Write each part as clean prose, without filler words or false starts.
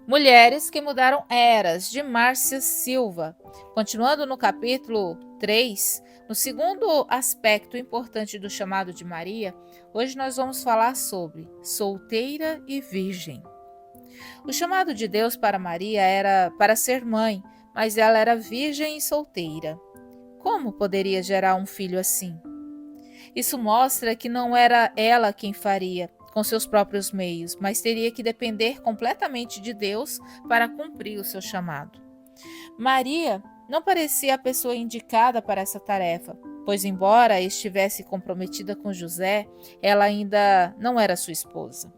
Mulheres que mudaram eras, de Márcia Silva. Continuando no capítulo 3, no segundo aspecto importante do chamado de Maria, hoje nós vamos falar sobre solteira e virgem. O chamado de Deus para Maria era para ser mãe, mas ela era virgem e solteira. Como poderia gerar um filho assim? Isso mostra que não era ela quem faria com seus próprios meios, mas teria que depender completamente de Deus para cumprir o seu chamado. Maria não parecia a pessoa indicada para essa tarefa, pois, embora estivesse comprometida com José, ela ainda não era sua esposa.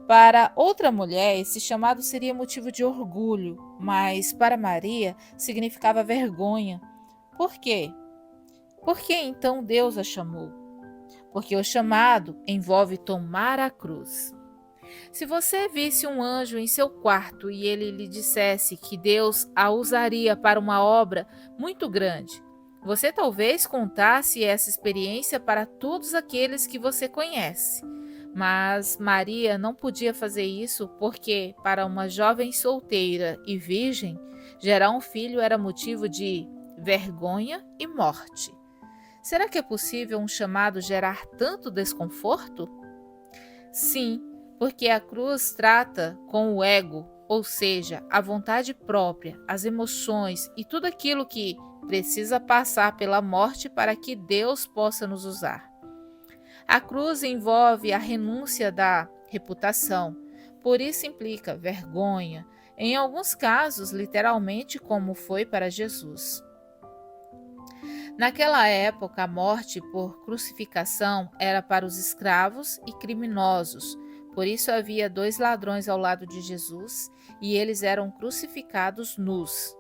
Para outra mulher, esse chamado seria motivo de orgulho, mas para Maria significava vergonha. Por quê? Por que então Deus a chamou? Porque o chamado envolve tomar a cruz. Se você visse um anjo em seu quarto e ele lhe dissesse que Deus a usaria para uma obra muito grande, você talvez contasse essa experiência para todos aqueles que você conhece. Mas Maria não podia fazer isso porque, para uma jovem solteira e virgem, gerar um filho era motivo de vergonha e morte. Será que é possível um chamado gerar tanto desconforto? Sim, porque a cruz trata com o ego, ou seja, a vontade própria, as emoções e tudo aquilo que precisa passar pela morte para que Deus possa nos usar. A cruz envolve a renúncia da reputação, por isso implica vergonha, em alguns casos, literalmente, como foi para Jesus. Naquela época, a morte por crucificação era para os escravos e criminosos. Por isso havia 2 ladrões ao lado de Jesus e eles eram crucificados nus.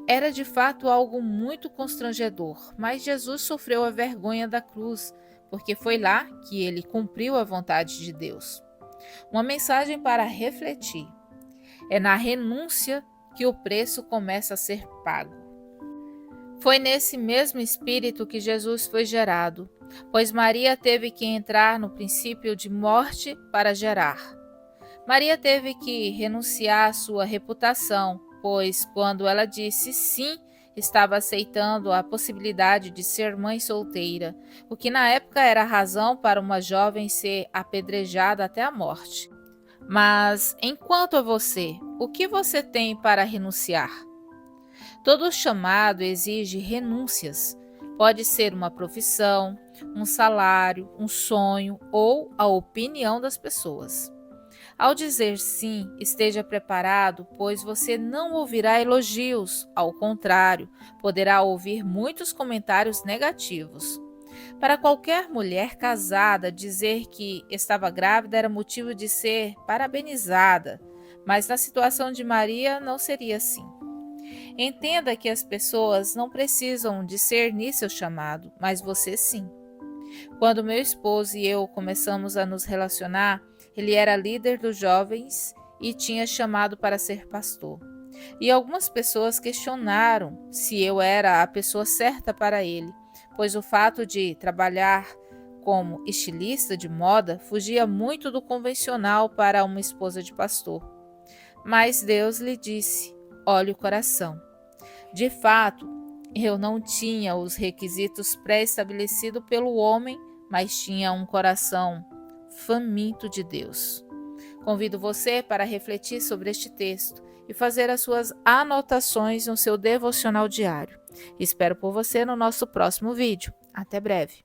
Era de fato algo muito constrangedor, mas Jesus sofreu a vergonha da cruz, porque foi lá que ele cumpriu a vontade de Deus. Uma mensagem para refletir. É na renúncia que o preço começa a ser pago. Foi nesse mesmo espírito que Jesus foi gerado, pois Maria teve que entrar no princípio de morte para gerar. Maria teve que renunciar à sua reputação, pois quando ela disse sim, estava aceitando a possibilidade de ser mãe solteira, o que na época era razão para uma jovem ser apedrejada até a morte. Mas, enquanto a você, o que você tem para renunciar? Todo chamado exige renúncias. Pode ser uma profissão, um salário, um sonho ou a opinião das pessoas. Ao dizer sim, esteja preparado, pois você não ouvirá elogios, ao contrário, poderá ouvir muitos comentários negativos. Para qualquer mulher casada, dizer que estava grávida era motivo de ser parabenizada, mas na situação de Maria não seria assim. Entenda que as pessoas não precisam discernir seu chamado, mas você sim. Quando meu esposo e eu começamos a nos relacionar, ele era líder dos jovens e tinha chamado para ser pastor. E algumas pessoas questionaram se eu era a pessoa certa para ele, pois o fato de trabalhar como estilista de moda fugia muito do convencional para uma esposa de pastor. Mas Deus lhe disse: olhe o coração. De fato, eu não tinha os requisitos pré-estabelecidos pelo homem, mas tinha um coração faminto de Deus. Convido você para refletir sobre este texto e fazer as suas anotações no seu devocional diário. Espero por você no nosso próximo vídeo. Até breve!